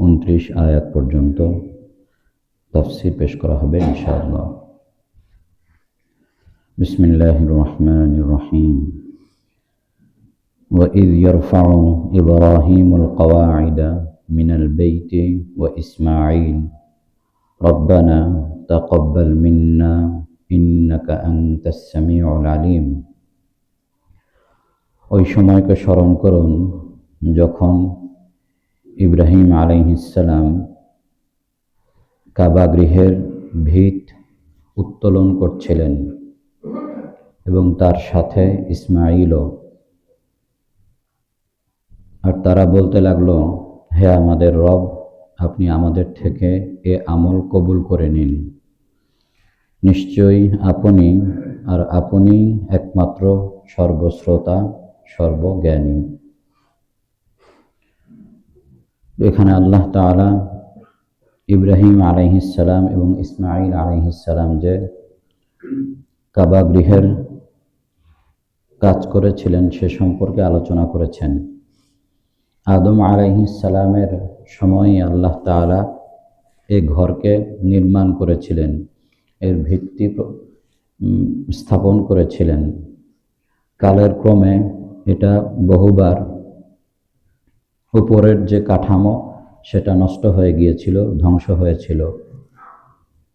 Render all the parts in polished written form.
29 আয়াত পর্যন্ত তাফসীর পেশ করা হবে ইনশাআল্লাহ। বিসমিল্লাহির রহমানির রহিম। وإذ يرفع إبراهيم القواعد من البيت وإسماعيل ربنا تقبل منا إنك أنت السميع العليم। ওই সময়কে স্মরণ করুন যখন ইব্রাহিম আলাইহিস সালাম কাবা গৃহের ভিত উত্তোলন করছিলেন এবং তার সাথে ইসমাঈলও। আর তারা বলতে লাগলো, হে আমাদের রব, আপনি আমাদের থেকে এ আমল কবুল করে নিন। নিশ্চয়ই আপনি আর আপনি একমাত্র সর্বশ্রোতা সর্বজ্ঞানী। এখানে আল্লাহ তাআলা ইব্রাহিম আলাইহিস সালাম এবং ইসমাঈল আলাইহিস সালাম যে কাবা গৃহের কাজ করেছিলেন সে সম্পর্কে আলোচনা করেছেন। আদম আলাইহিস সালামের সময় আল্লাহ তাআলা এই ঘরকে নির্মাণ করেছিলেন, এর ভিত্তি স্থাপন করেছিলেন। কালের ক্রমে এটা বহুবার উপরের যে কাঠামো সেটা নষ্ট হয়ে গিয়েছিল, ধ্বংস হয়েছিল।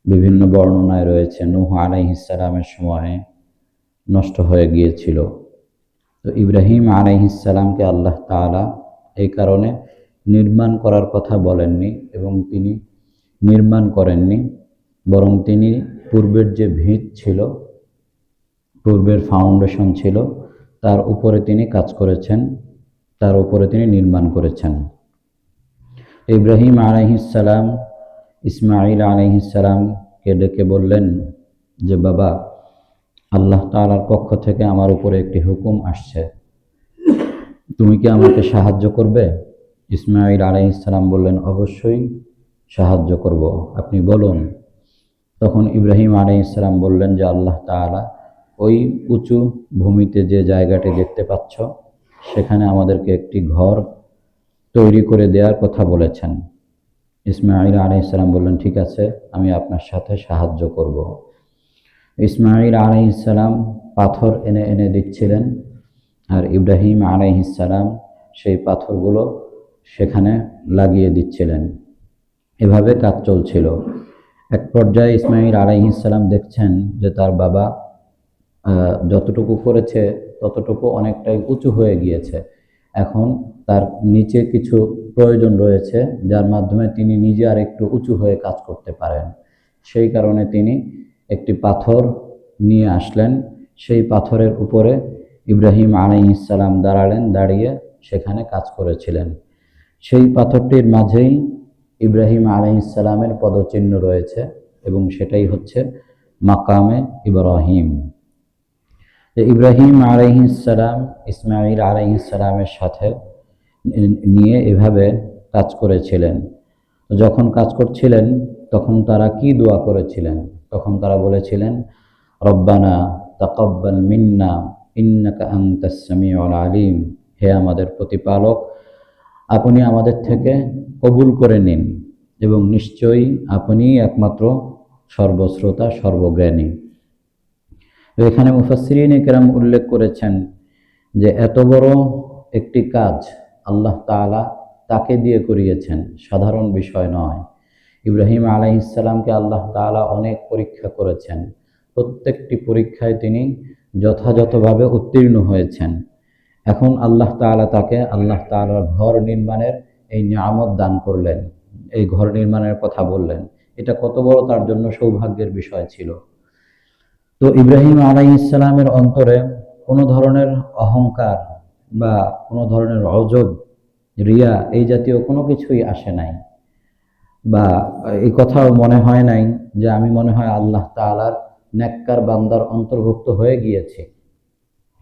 বিভিন্ন বর্ণনায় রয়েছে নূহ আলাইহিস সালামের সময়ে নষ্ট হয়ে গিয়েছিল। তো ইব্রাহিম আলাইহিস সালামকে আল্লাহ তাআলা এই কারণে নির্মাণ করার কথা বলেননি এবং তিনি নির্মাণ করেননি, বরং তিনি পূর্বের যে ভিত ছিল, পূর্বের ফাউন্ডেশন ছিল, তার উপরে তিনি কাজ করেছেন, তার উপরে তিনি নির্মাণ করেছেন। ইব্রাহিম আলাইহিস সালাম ইসমাঈল আলাইহিস সালামকে ডেকে বললেন যে, বাবা, আল্লাহ তাআলার পক্ষ থেকে আমার উপরে একটি হুকুম আসছে, তুমি কি আমাকে সাহায্য করবে? ইসমাঈল আলাইহিস সালাম বললেন, অবশ্যই সাহায্য করব, আপনি বলুন। তখন ইব্রাহিম আলাইহিস সালাম বললেন যে, আল্লাহ তাআলা ওই উঁচু ভূমিতে যে জায়গাটি দেখতে পাচ্ছ সেখানে আমাদেরকে একটি ঘর তৈরি করে দেওয়ার কথা বলেছেন। ইসমাঈল আলাইহিস সালাম বললেন, ঠিক আছে, আমি আপনার সাথে সাহায্য করব। ইসমাঈল আলাইহিস সালাম পাথর এনে এনে দিচ্ছিলেন আর ইব্রাহিম আলাইহিস সালাম সেই পাথরগুলো সেখানে লাগিয়ে দিচ্ছিলেন। এভাবে কাজ চলছিল। এক পর্যায়ে ইসমাঈল আলাইহিস সালাম দেখছেন যে তার বাবা যতটুকু করেছে ততটুকু অনেকটাই উঁচু হয়ে গিয়েছে। এখন তার নিচে কিছু প্রয়োজন রয়েছে যার মাধ্যমে তিনি নিজে আর একটু উঁচু হয়ে কাজ করতে পারেন। সেই কারণে তিনি একটি পাথর নিয়ে আসলেন। সেই পাথরের উপরে ইব্রাহিম আলাইহিস সালাম দাঁড়ালেন, দাঁড়িয়ে সেখানে কাজ করেছিলেন। সেই পাথরটির মাঝেই ইব্রাহিম আলাইহিস সালামের পদচিহ্ন রয়েছে এবং সেটাই হচ্ছে মাকামে ইব্রাহিম। ইব্রাহিম আলাইহিস সালাম ইসমাঈল আলাইহিস সালামের সাথে নিয়ে এভাবে কাজ করেছিলেন। যখন কাজ করছিলেন তখন তারা কি দোয়া করেছিলেন? তখন তারা বলেছিলেন, রব্বানা তাকাব্বাল মিন্না ইন্নাকা আনতাস সামিউল আলিম। হে আমাদের প্রতিপালক, আপনি আমাদের থেকে কবুল করে নিন এবং নিশ্চয়ই আপনি একমাত্র সর্বশ্রোতা সর্বজ্ঞানী। এখানে মুফাসসিরিনে কেরাম উল্লেখ করেছেন যে এত বড় একটি কাজ আল্লাহ তাআলা তাকে দিয়ে করিয়েছেন, সাধারণ বিষয় নয়। ইব্রাহিম আলাইহিস সালামকে আল্লাহ তাআলা অনেক পরীক্ষা করেছেন, প্রত্যেকটি পরীক্ষায় তিনি যথাযথভাবে উত্তীর্ণ হয়েছেন। এখন আল্লাহ তাআলা তাকে আল্লাহ তাআলার ঘর নির্মাণের এই নিয়ামত দান করলেন, এই ঘর নির্মাণের কথা বললেন। এটা কত বড় তার জন্য সৌভাগ্যের বিষয় ছিল। তো ইব্রাহিম আলাইহিস সালামের অন্তরে কোনো ধরনের অহংকার বা কোনো ধরনের অজব, রিয়া এই জাতীয় কোনো কিছুই আসে নাই, বা এই কথাও মনে হয় নাই যে আমি মনে হয় আল্লাহ তাআলার নেককার বান্দার অন্তর্ভুক্ত হয়ে গিয়েছি,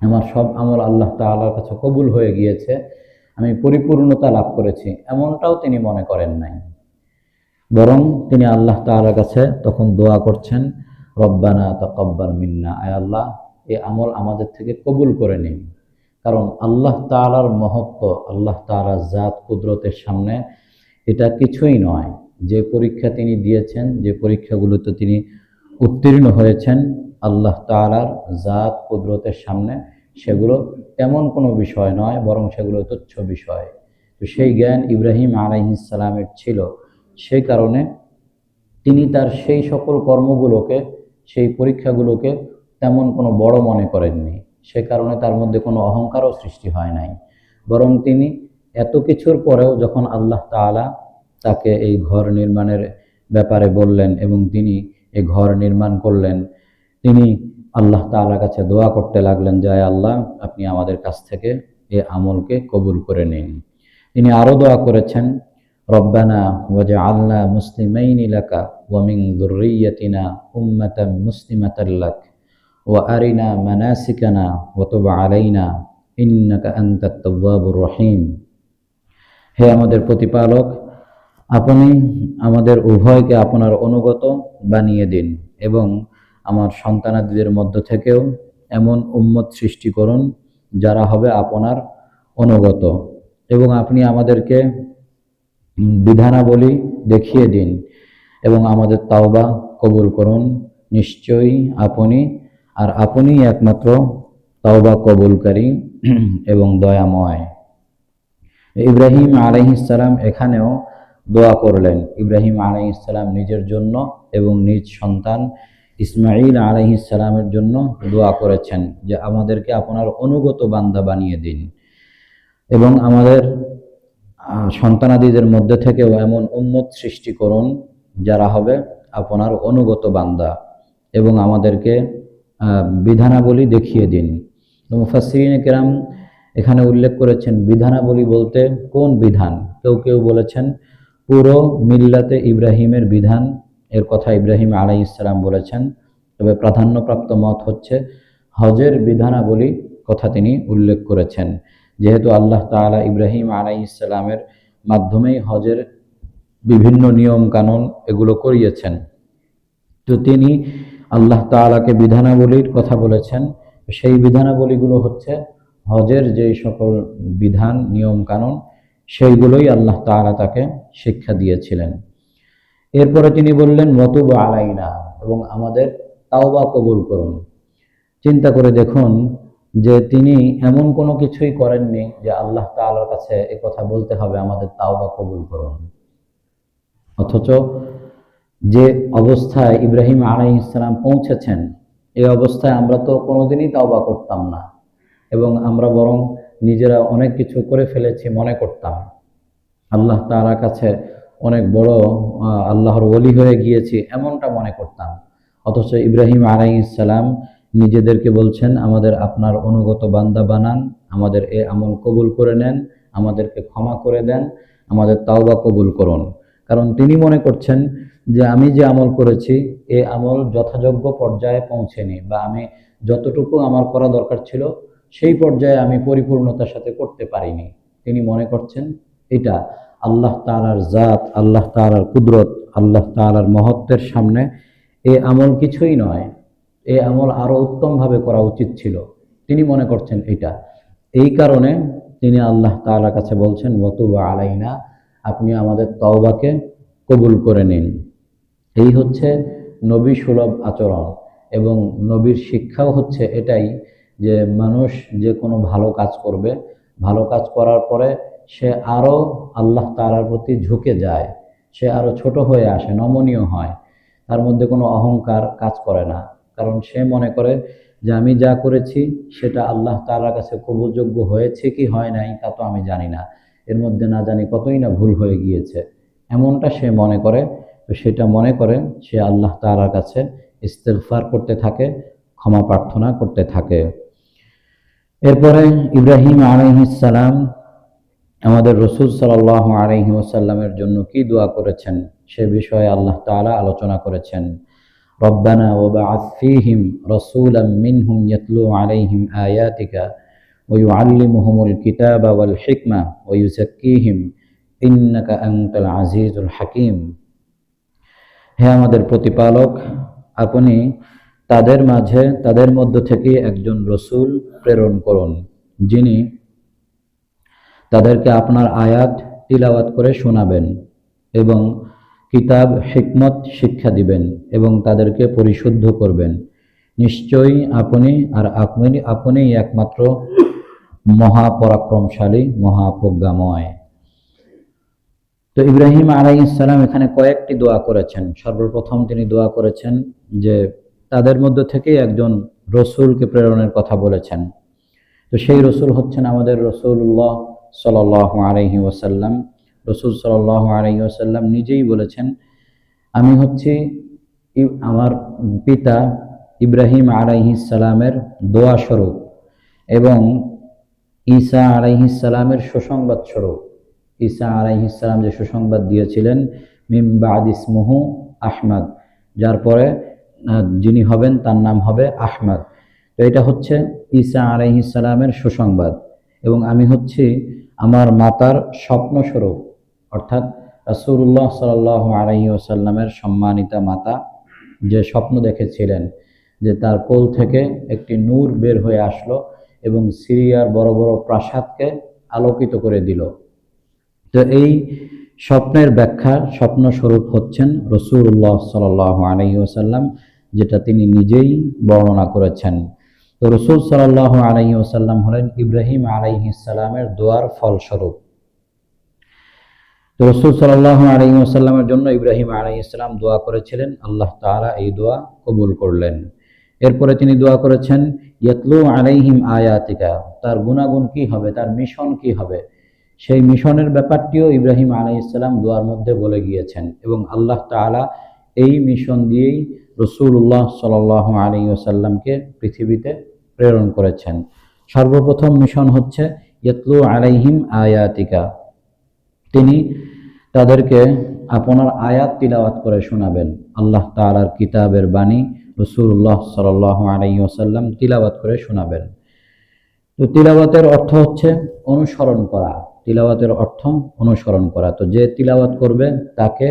আমার সব আমল আল্লাহ তাআলার কাছে কবুল হয়ে গিয়েছে, আমি পরিপূর্ণতা লাভ করেছি, এমনটাও তিনি মনে করেন নাই। বরং তিনি আল্লাহ তাআলার কাছে তখন দোয়া করছেন, রব্বানা তাকাব্বাল মিন্না, আয় আল্লাহ, এই আমল আমাদের থেকে কবুল করে নিন। কারণ আল্লাহ তাআলার মহত্ব, আল্লাহ তাআলার জাত কুদরতের সামনে এটা কিছুই নয়। যে পরীক্ষা তিনি দিয়েছেন, যে পরীক্ষাগুলোতে তিনি উত্তীর্ণ হয়েছেন আল্লাহ তাআলার জাত কুদরতের সামনে, সেগুলো তেমন কোনো বিষয় নয়, বরং সেগুলো তুচ্ছ বিষয়। তো সেই জ্ঞান ইব্রাহিম আলাইহিস সালামের ছিল, সেই কারণে তিনি তার সেই সকল কর্মগুলোকে, সেই পরীক্ষাগুলোকে তেমন কোনো বড় মনে করেননি। সে কারণে তার মধ্যে কোনো অহংকারও সৃষ্টি হয় নাই। বরং তিনি এত কিছুর পরেও যখন আল্লাহ তাআলা তাকে এই ঘর নির্মাণের ব্যাপারে বললেন এবং তিনি এই ঘর নির্মাণ করলেন, তিনি আল্লাহ তাআলার কাছে দোয়া করতে লাগলেন যে আয় আল্লাহ, আপনি আমাদের কাছ থেকে এই আমলকে কবুল করে নিন। তিনি আরও দোয়া করেছেন, রব্বানা ওয়াজআলনা মুসলিমাইনি লাকা ওয়া মিন যুররিয়্যাতিনা উম্মাতাম মুসলিমাতাল লাক ওয়া আরিনা মানাসিকানা ওয়া তুব আলাইনা ইন্নাকা আনতাত তাওয়াবুর রহিম। হে আমাদের প্রতিপালক, আপনি আমাদের উভয়কে আপনার অনুগত বানিয়ে দিন এবং আমার সন্তানাদিদের মধ্য থেকেও এমন উম্মত সৃষ্টি করুন যারা হবে আপনার অনুগত, এবং আপনি আমাদেরকে বিধানাবলী দেখিয়ে দিন এবং আমাদের তাওবা কবুল করুন। নিশ্চয়ই আপনি একমাত্র তাওবা কবুলকারী এবং দয়াময়। ইব্রাহিম আলাইহিস সালাম এখানেও দোয়া করলেন। ইব্রাহিম আলাইহিস সালাম নিজের জন্য এবং নিজ সন্তান ইসমাঈল আলাইহিস সালামের জন্য দোয়া করেছেন যে আমাদেরকে আপনার অনুগত বান্দা বানিয়ে দিন এবং আমাদের সন্তানাদিদের মধ্যে থেকেও এমন উম্মত সৃষ্টি করুন যারা হবে আপনার অনুগত বান্দা, এবং আমাদেরকে বিধানাবলী দেখিয়ে দিন। মুফাসসিরিনে কেরাম এখানে উল্লেখ করেছেন বিধানাবলী বলতে কোন বিধান। কেউ কেউ বলেছেন পুরো মিল্লাতে ইব্রাহিমের বিধান, এর কথা ইব্রাহিম আলাইহিস সালাম বলেছেন। তবে প্রাধান্যপ্রাপ্ত মত হচ্ছে হজের বিধানাবলী কথা তিনি উল্লেখ করেছেন, যেহেতু আল্লাহ তাআলা ইব্রাহিম আলাইহিস সালামের মাধ্যমেই হজের বিভিন্ন নিয়ম কানুন এগুলো করিয়েছেন। তো তিনি আল্লাহ তাআলাকে বিধানাবলীর কথা বলেছেন। সেই বিধানাবলীগুলো হচ্ছে হজের যে সকল বিধান নিয়ম কানুন, সেইগুলোই আল্লাহ তাআলা তাকে শিক্ষা দিয়েছিলেন। এরপরে তিনি বললেন ওয়াতুব আলাইনা, এবং আমাদের তাওবা কবুল করুন। চিন্তা করে দেখুন যে তিনি এমন কোনো কিছুই করেননি যে আল্লাহ তাআলার কাছে এই কথা বলতে হবে আমাদের তাওবা কবুল করুন। অথচ যে অবস্থায় ইব্রাহিম আলাইহিস সালাম পৌঁছেছেন, এই অবস্থায় আমরা তো কোনোদিনই তাওবা করতাম না, এবং আমরা বরং নিজেরা অনেক কিছু করে ফেলেছি মনে করতাম, আল্লাহ তাআলার কাছে অনেক বড় আল্লাহর ওলি হয়ে গিয়েছি এমনটা মনে করতাম। অথচ ইব্রাহিম আলাইহিস সালাম নিজেদেরকে বলছেন আমাদের আপনার অনুগত বান্দা বানান, আমাদের এ আমল কবুল করে নেন, আমাদেরকে ক্ষমা করে দেন, আমাদের তাওবা কবুল করুন। কারণ তিনি মনে করছেন যে আমি যে আমল করেছি এ আমল যথাযোগ্য পর্যায়ে পৌঁছেনি, বা আমি যতটুকু আমার করা দরকার ছিল সেই পর্যায়ে আমি পরিপূর্ণতার সাথে করতে পারিনি। তিনি মনে করছেন এটা আল্লাহ তাআলার জাত, আল্লাহ তাআলার কুদরত, আল্লাহ তাআলার মহত্বের সামনে এ আমল কিছুই নয়, এ আমল আরো উত্তমভাবে করা উচিত ছিল। তিনি মনে করছেন এটা। এই কারণে তিনি আল্লাহ তাআলার কাছে বলছেন ওয়াতুব আলাইনা, আপনি আমাদের তওবাকে কবুল করে নিন। এই হচ্ছে নবী সুলভ আচরণ, এবং নবীর শিক্ষাও হচ্ছে এটাই যে মানুষ যে কোনো ভালো কাজ করবে, ভালো কাজ করার পরে সে আরও আল্লাহ তাআলার প্রতি ঝুঁকে যায়, সে আরও ছোট হয়ে আসে, নমনীয় হয়, তার মধ্যে কোনো অহংকার কাজ করে না। কারণ সে মনে করে যে আমি যা করেছি সেটা আল্লাহ তাআলার কাছে কবুলযোগ্য হয়েছে কি হয় নাই তা তো আমি জানি না, এর মধ্যে না জানি কতই না ভুল হয়ে গিয়েছে, এমনটা সে মনে করে। তো সেটা মনে করে সে আল্লাহ তাআলার কাছে ইস্তিগফার করতে থাকে, ক্ষমা প্রার্থনা করতে থাকে। এরপরে ইব্রাহিম আলাইহিস সালাম আমাদের রাসূল সাল্লাল্লাহু আলাইহি ওয়াসাল্লামের জন্য কি দোয়া করেছেন সে বিষয়ে আল্লাহ তাআলা আলোচনা করেছেন। রব্বানা ওয়াবআথ ফীহিম রাসূলাম মিনহুম ইয়াতলু আলাইহিম আয়াতিকা ওয়া ইউআল্লিমুহুমুল কিতাবা ওয়াল হিকমা ওয়া ইউযাক্কিহিম ইন্নাকা আনতাল আজিজুল হাকীম। হে আমাদের প্রতিপালক, আপনি তাদের মধ্য থেকে একজন রসূল প্রেরণ করুন, যিনি তাদেরকে আপনার আয়াত তিলাওয়াত করে শোনাবেন এবং কিতাব হিকমত শিক্ষা দিবেন এবং তাদেরকে পরিশুদ্ধ করবেন। নিশ্চয়ই আপনিই একমাত্র মহাপরাক্রমশালী, মহাপ্রজ্ঞাময়। তো ইব্রাহিম আলাইহিস সালাম এখানে কয়েকটি দোয়া করেছেন। সর্বপ্রথম তিনি দোয়া করেছেন যে তাদের মধ্যে থেকে একজন রসুলকে প্রেরণের কথা বলেছেন। তো সেই রসুল হচ্ছেন আমাদের রাসূলুল্লাহ সাল্লাল্লাহু আলাইহি ওয়াসাল্লাম। রাসূল সাল্লাল্লাহু আলাইহি ওয়াসাল্লাম নিজেই বলেছেন, আমি হচ্ছি আমার পিতা ইব্রাহিম আলাইহিস সালামের দোয়া স্বরূপ এবং ঈসা আলাইহিস সালামের সুসংবাদ স্বরূপ। ঈসা আলাইহিস সালাম যে সুসংবাদ দিয়েছিলেন, মিন বাদ ইসমুহু আহমদ, যার পরে যিনি হবেন তার নাম হবে আহমদ। তো এটা হচ্ছে ঈসা আলাইহিস সালামের সুসংবাদ। এবং আমি হচ্ছি আমার মাতার স্বপ্ন স্বরূপ, অর্থাৎ রাসূলুল্লাহ সাল্লাল্লাহু আলাইহি ওয়াসাল্লামের সম্মানিতা মাতা যে স্বপ্ন দেখেছিলেন যে তার কোল থেকে একটি নূর বের হয়ে আসলো এবং সিরিয়ার বড় বড় প্রাসাদকে আলোকিত করে দিল। তো এই স্বপ্নের ব্যাখ্যা, স্বপ্ন স্বরূপ হচ্ছেন রাসূলুল্লাহ সাল্লাল্লাহু আলাইহি ওয়াসাল্লাম, যেটা তিনি নিজেই বর্ণনা করেছেন। তো রাসূল সাল্লাল্লাহু আলাইহি ওয়াসাল্লাম হলেন ইব্রাহিম আলাইহিস সালামের দোয়ার ফলস্বরূপ। তো রাসূল সাল্লাল্লাহু আলাইহি ওয়াসাল্লামের জন্য ইব্রাহিম আলাইহিস সালাম দোয়া করেছিলেন, আল্লাহ তাআলা এই দোয়া কবুল করলেন। এরপরে তিনি দোয়া করেছেন ইয়াতলু আলাইহিম আয়াতিকা, তার গুণাগুণ কি হবে, তার মিশন কি হবে, সেই মিশনের ব্যাপারটিও ইব্রাহিম আলাইহিস সালাম দোয়ার মধ্যে বলে গিয়েছেন। এবং আল্লাহ তাআলা এই মিশন দিয়েই রাসূলুল্লাহ সাল্লাল্লাহু আলাইহি ওয়াসাল্লামকে পৃথিবীতে প্রেরণ করেছেন। সর্বপ্রথম মিশন হচ্ছে ইয়াতলু আলাইহিম আয়াতিকা, তিনি তাদেরকে আপনার আয়াত তিলাওয়াত করে শোনাবেন। আল্লাহ তাআলার কিতাবের বাণী রাসূলুল্লাহ সাল্লাল্লাহু আলাইহি ওয়াসাল্লাম তিলাওয়াত করে শোনাবেন। তো তিলাওয়াতের অর্থ হচ্ছে অনুসরণ করা। তিলাওয়াতের অর্থ অনুসরণ করা। তো যে তিলাওয়াত করবে তাকে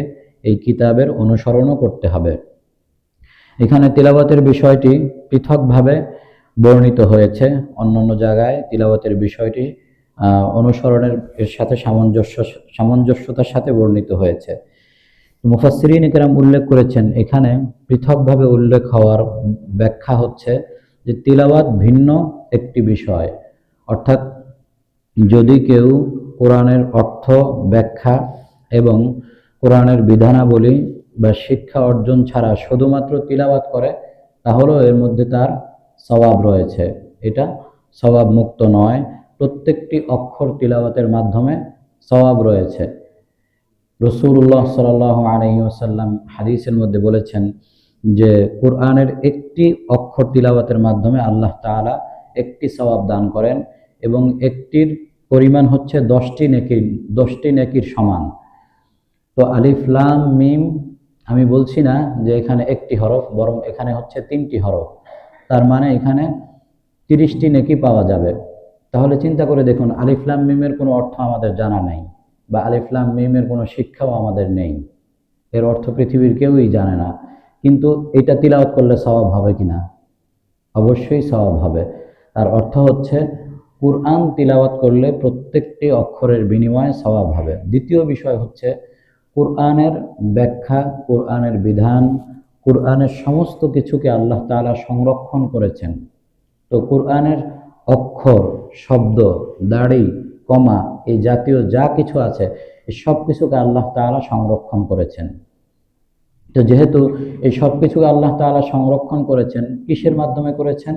এই কিতাবের অনুসরণও করতে হবে। এখানে তিলাওয়াতের বিষয়টি পৃথকভাবে বর্ণিত হয়েছে। অন্যান্য জায়গায় তিলাওয়াতের বিষয়টি অনুসরণের সাথে সামঞ্জস্যতার সাথে বর্ণিত হয়েছে। মুফাসসিরিন কেরাম উল্লেখ করেছেন, এখানে পৃথকভাবে উল্লেখ হওয়ার ব্যাখ্যা হচ্ছে যে তিলাওয়াত ভিন্ন একটি বিষয়, অর্থাৎ যদি কেউ কোরআনের অর্থ, ব্যাখ্যা এবং কোরআনের বিধানাবলী বা শিক্ষা অর্জন ছাড়া শুধুমাত্র তিলাওয়াত করে, তাহলেও এর মধ্যে তার সওয়াব রয়েছে। এটা সওয়াব মুক্ত নয়, প্রত্যেকটি অক্ষর তিলাওয়াতের মাধ্যমে সওয়াব রয়েছে। রাসূলুল্লাহ সাল্লাল্লাহু আলাইহি ওয়াসাল্লাম হাদিসের মধ্যে বলেছেন যে কোরআনের একটি অক্ষর তিলাওয়াতের মাধ্যমে আল্লাহ তাআলা একটি সওয়াব দান করেন এবং একটির পরিমাণ হচ্ছে 10টি নেকির সমান। তো আলিফ লাম মিম, আমি বলছি না যে এখানে একটি হরফ, বরং এখানে হচ্ছে 3টি হরফ, তার মানে এখানে 30টি নেকি পাওয়া যাবে। তাহলে চিন্তা করে দেখুন, আলিফ লাম মিমের কোনো অর্থ আমাদের জানা নেই বা আলিফ লাম মিমের কোনো শিক্ষাও আমাদের নেই, এর অর্থ পৃথিবীর কেউই জানে না, কিন্তু এটা তিলাওয়াত করলে সওয়াব হবে কিনা? অবশ্যই সওয়াব হবে। তার অর্থ হচ্ছে কুরআন তিলাওয়াত করলে প্রত্যেকটি অক্ষরের বিনিময়ে সওয়াব হবে। দ্বিতীয় বিষয় হচ্ছে কুরআনের ব্যাখ্যা, কুরআনের বিধান, কুরআনের সমস্ত কিছুকে আল্লাহ তাআলা সংরক্ষণ করেছেন। তো কুরআনের অক্ষর, শব্দ, দাড়ি, কমা, এই জাতীয় যা কিছু আছে এই সব কিছুকে আল্লাহ তাআলা সংরক্ষণ করেছেন। তো যেহেতু এই সব কিছুকে আল্লাহ তাআলা সংরক্ষণ করেছেন, কিসের মাধ্যমে করেছেন?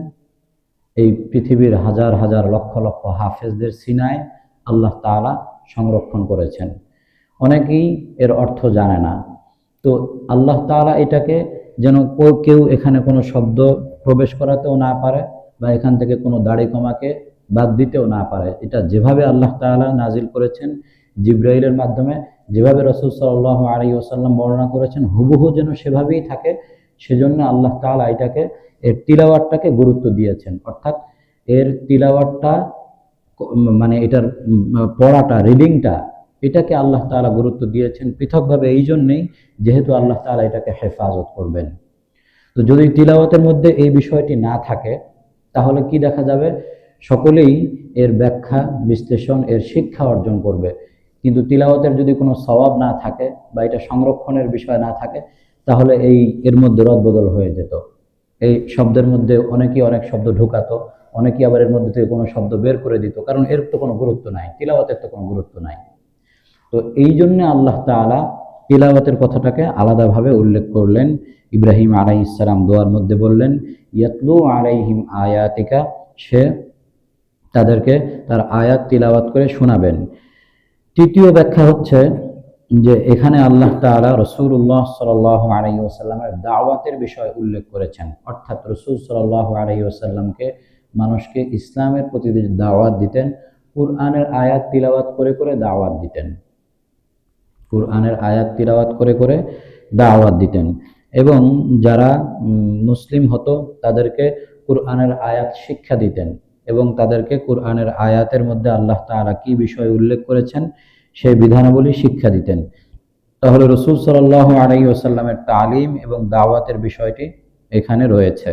এই পৃথিবীর হাজার হাজার লক্ষ লক্ষ হাফেজদের সিনায় আল্লাহ তাআলা সংরক্ষণ করেছেন। অনেকেই এর অর্থ জানে না। তো আল্লাহ তাআলা এটাকে যেন কেউ এখানে কোনো শব্দ প্রবেশ করাতেও না পারে বা এখান থেকে কোনো দাড়ি কমাকে বাদ দিতেও না পারে, এটা যেভাবে আল্লাহ তাআলা নাজিল করেছেন জিবরাইলের মাধ্যমে, যেভাবে রাসূল সাল্লাল্লাহু আলাইহি ওয়াসাল্লাম বর্ণনা করেছেন, হুবহু যেন সেভাবেই থাকে, সেজন্য আল্লাহ তাআলা এটাকে, এর তিলাওয়াতটাকে গুরুত্ব দিয়েছেন। অর্থাৎ এর তিলাওয়াতটা মানে এটার পড়াটা, রিডিংটা, এটাকে আল্লাহ তাআলা গুরুত্ব দিয়েছেন পৃথকভাবে, এই জন্যেই যেহেতু আল্লাহ তাআলা এটাকে হেফাজত করবেন। তো যদি তিলাওয়াতের মধ্যে এই বিষয়টি না থাকে তাহলে কি দেখা যাবে? সকলেই এর ব্যাখ্যা, বিশ্লেষণ, এর শিক্ষা অর্জন করবে, কিন্তু তিলাওয়াতের যদি কোনো সওয়াব না থাকে বা এটা সংরক্ষণের বিষয় না থাকে, তাহলে এর মধ্যে রদবদল হয়ে যেত। এই শব্দের মধ্যে অনেকেই অনেক শব্দ ঢুকাতো, অনেকেই আবার এর মধ্যে থেকে কোনো শব্দ বের করে দিত, কারণ এর তো কোনো গুরুত্ব নাই, তিলাওয়াতের তো কোনো গুরুত্ব নাই। তো এই জন্য আল্লাহ তাআলা তিলাওয়াতের কথাটাকে আলাদাভাবে উল্লেখ করলেন। ইব্রাহিম আলাইহিস সালাম দোয়ার মধ্যে বললেন, ইয়াতলু আলাইহিম আয়াতিকা, সে তাদেরকে তার আয়াত তিলাওয়াত করে শোনাবেন। তৃতীয় ব্যাখ্যা হচ্ছে যে এখানে আল্লাহ তাআলা রাসূলুল্লাহ সাল্লাল্লাহু আলাইহি ওয়াসাল্লামের দাওয়াতের বিষয় উল্লেখ করেছেন, অর্থাৎ রাসূল সাল্লাল্লাহু আলাইহি ওয়াসাল্লামকে মানুষকে ইসলামের প্রতি দাওয়াত দিতেন, কুরআনের আয়াত তিলাওয়াত করে করে দাওয়াত দিতেন, কুরআনের আয়াত তিলাওয়াত করে করে দাওয়াত দিতেন। এবং যারা মুসলিম হতো তাদেরকে কুরআনের আয়াত শিক্ষা দিতেন এবং তাদেরকে কুরআনের আয়াতের মধ্যে আল্লাহ তাআলা কি বিষয় উল্লেখ করেছেন সেই বিধানাবলী শিক্ষা দিতেন। তাহলে রাসূল সাল্লাল্লাহু আলাইহি ওয়াসাল্লামের তালিম এবং দাওয়াতের বিষয়টি এখানে রয়েছে।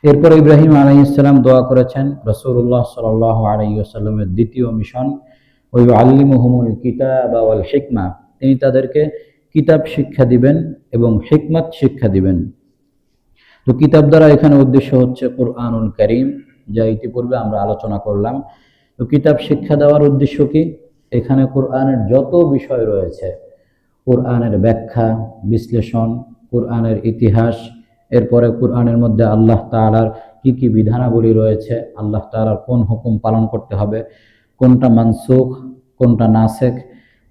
এরপর ইব্রাহিম আলাইহিস সালাম দোয়া করেছেন রাসূলুল্লাহ সাল্লাল্লাহু আলাইহি ওয়াসাল্লামের দ্বিতীয় মিশন, ওই আল্লিমুহুমুল কিতাবা ওয়াল হিকমা, তিনি তাদেরকে কিতাব শিক্ষা দিবেন এবং হিকমত শিক্ষা দিবেন। তো কিতাব দ্বারা এখানে উদ্দেশ্য হচ্ছে কুরআনুল কারীম, যা ইতিপূর্বে আমরা আলোচনা করলাম। তো কিতাব শিক্ষা দেওয়ার উদ্দেশ্য কি? এখানে কুরআনের যত বিষয় রয়েছে, কুরআনের ব্যাখ্যা, বিশ্লেষণ, কুরআনের ইতিহাস, এরপরে কুরআনের মধ্যে আল্লাহ তাআলার কি কি বিধানাবলী রয়েছে, আল্লাহ তাআলার কোন হুকুম পালন করতে হবে, কোনটা মানসুখ, কোনটা নাসেখ,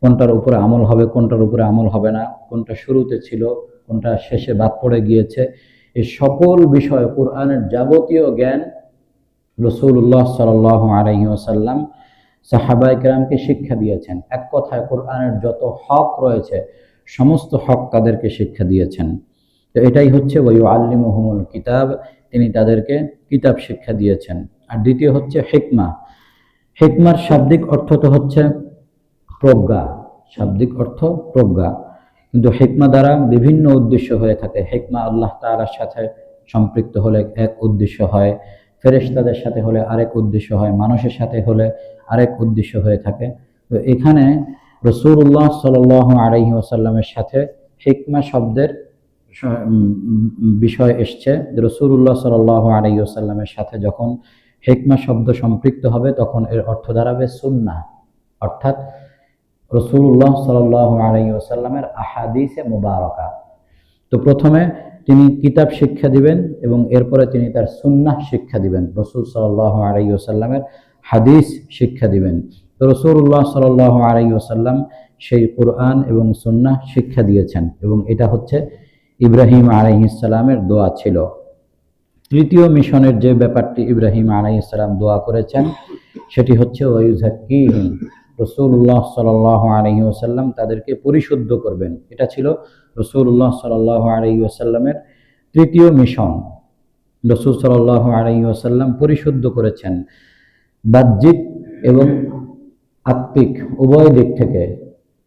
কোনটার উপরে আমল হবে, কোনটার উপরে আমল হবে না, কোনটা শুরুতে ছিল, কোনটা শেষে বাদ পড়ে গিয়েছে, এই সকল বিষয়ে কুরআনের যাবতীয় জ্ঞান রাসূলুল্লাহ সাল্লাল্লাহু আলাইহি ওয়াসাল্লাম সাহাবায়ে কেরামকে শিক্ষা দিয়েছেন। এক কথায় কুরআনের যত হক রয়েছে সমস্ত হক তাদেরকে শিক্ষা দিয়েছেন। তো এটাই হচ্ছে ওয়ায়ুআল্লিমুহুমুল কিতাব, তিনি তাদেরকে কিতাব শিক্ষা দিয়েছেন। আর দ্বিতীয় হচ্ছে হিকমা। হিকমার শাব্দিক অর্থ তো হচ্ছে প্রজ্ঞা, শাব্দিক অর্থ প্রজ্ঞা, কিন্তু হিকমা দ্বারা বিভিন্ন উদ্দেশ্য হয়ে থাকে। হিকমা আল্লাহ তাআলার সাথে সম্পৃক্ত হলে এক উদ্দেশ্য হয়, ফেরেশতাদের সাথে হলে আরেক উদ্দেশ্য হয়, মানুষের সাথে হলে আরেক উদ্দেশ্য হয়ে থাকে। তো এখানে রাসূলুল্লাহ সাল্লাল্লাহু আলাইহি ওয়াসাল্লামের সাথে হিকমা শব্দের বিষয় এসছে। রাসূলুল্লাহ সাল্লাল্লাহু আলাইহি ওয়াসাল্লামের সাথে যখন হিকমা শব্দ সম্পৃক্ত হবে তখন এর অর্থ দাঁড়াবে সুন্নাহ, অর্থাৎ রাসূলুল্লাহ সাল্লাল্লাহু আলাইহি ওয়াসাল্লামের আহাদিসে মুবারাকা। তো প্রথমে তিনি কিতাব শিক্ষা দিবেন এবং এরপরে তিনি তার সুন্নাহ শিক্ষা দিবেন, রাসূল সাল্লাল্লাহু আলাইহি ওয়াসাল্লামের হাদিস শিক্ষা দিবেন। তো রাসূলুল্লাহ সাল্লাল্লাহু আলাইহি ওয়াসাল্লাম সেই কুরআন এবং সুন্নাহ শিক্ষা দিয়েছেন এবং এটা হচ্ছে ইব্রাহিম আলাইহিস সালামের দোয়া ছিল। তৃতীয় মিশনের যে ব্যাপারটি ইব্রাহিম আলাইহিস সালাম দোয়া করেছেন সেটি হচ্ছে ওয়ায়ুযাক্কিহিম, রাসূলুল্লাহ সাল্লাল্লাহু আলাইহি ওয়াসাল্লাম তাদেরকে পরিশুদ্ধ করবেন। এটা ছিল রাসূলুল্লাহ সাল্লাল্লাহু আলাইহি ওয়াসাল্লামের তৃতীয় মিশন। রাসূল সাল্লাল্লাহু আলাইহি ওয়াসাল্লাম পরিশুদ্ধ করেছেন বাহ্যিক এবং আত্মিক উভয় দিক থেকে।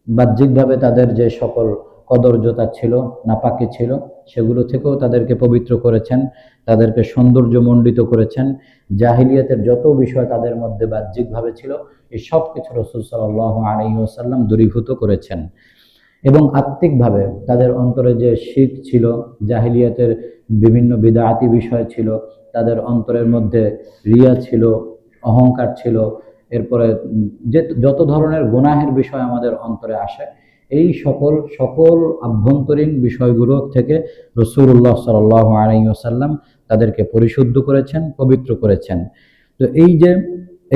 বাহ্যিকভাবে তাদের যে সকল কদর্যতা ছিল, নাপাকি ছিল, সেগুলো থেকেও তাদেরকে পবিত্র করেছেন, তাদেরকে সৌন্দর্যমণ্ডিত করেছেন। জাহিলিয়াতের যত বিষয় তাদের মধ্যে বাহ্যিকভাবে ছিল এই সব কিছু রাসূল সাল্লাল্লাহু আলাইহি ওয়াসাল্লাম দূরীভূত করেছেন। এবং আত্মিকভাবে তাদের অন্তরে যে শিরক ছিল, জাহিলিয়াতের বিভিন্ন বিদআতি বিষয় ছিল, তাদের অন্তরের মধ্যে রিয়া ছিল, অহংকার ছিল, এরপরে যে যত ধরনের গুনাহের বিষয় আমাদের অন্তরে আসে, এই সকল আভ্যন্তরীণ বিষয়গুলো থেকে রাসূলুল্লাহ সাল্লাল্লাহু আলাইহি ওয়াসাল্লাম তাদেরকে পরিশুদ্ধ করেছেন, পবিত্র করেছেন। তো এই যে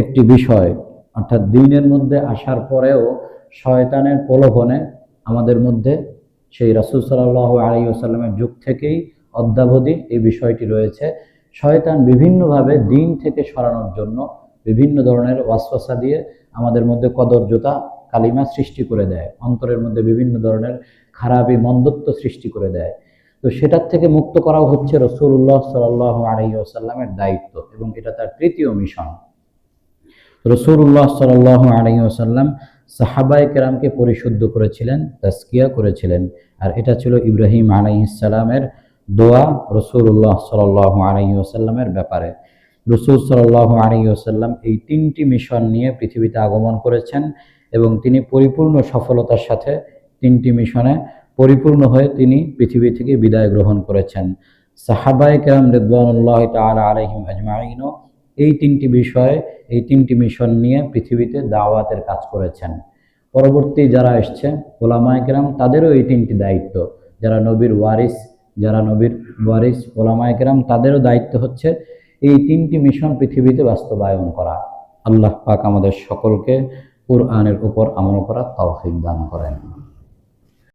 একটি বিষয়, অর্থাৎ দ্বীনের মধ্যে আসার পরেও শয়তানের প্রলোভনে আমাদের মধ্যে সেই রাসূল সাল্লাল্লাহু আলাইহি ওয়াসাল্লামের যুগ থেকেই অদ্যাবধি এই বিষয়টি রয়েছে। শয়তান বিভিন্নভাবে দ্বীন থেকে সরানোর জন্য বিভিন্ন ধরনের ওয়াসওয়াসা দিয়ে আমাদের মধ্যে কদর্যতা কালিমা সৃষ্টি করে দেয়, অন্তরের মধ্যে বিভিন্ন ধরনের খারাপি মন্দত্ব সৃষ্টি করে দেয়। তো সেটার থেকে মুক্ত করাও হচ্ছে রাসূলুল্লাহ সাল্লাল্লাহু আলাইহি ওয়াসাল্লামের দায়িত্ব এবং এটা তার তৃতীয় মিশন। রাসূলুল্লাহ সাল্লাল্লাহু আলাইহি ওয়াসাল্লাম সাহাবায়ে কেরামকে পরিশুদ্ধ করেছিলেন, তাজকিয়া করেছিলেন, আর এটা ছিল ইব্রাহিম আলাইহিস সালামের দোয়া রাসূলুল্লাহ সাল্লাল্লাহু আলাইহি ওয়াসাল্লামের ব্যাপারে। রাসূল সাল্লাল্লাহু আলাইহি ওয়াসাল্লাম এই তিনটি মিশন নিয়ে পৃথিবীতে আগমন করেছেন এবং তিনি পরিপূর্ণ সফলতার সাথে 3টি মিশনে পরিপূর্ণ হয়ে তিনি পৃথিবী থেকে বিদায় গ্রহণ করেছেন। সাহাবায়ে কেরাম রিদওয়ানুল্লাহি তাআলা আলাইহিম আজমাইনও এই 3টি বিষয়ে, এই 3টি মিশন নিয়ে পৃথিবীতে দাওয়াতের কাজ করেছেন। পরবর্তী যারা এসছে ওলামায়ে কেরাম, তাদেরও এই 3টি দায়িত্ব। যারা নবীর ওয়ারিস ওলামায়ে কেরাম, তাদেরও দায়িত্ব হচ্ছে এই 3টি মিশন পৃথিবীতে বাস্তবায়ন করা। আল্লাহ পাক আমাদের সকলকে কুরআনের উপর আমল করার তৌফিক দান করেন।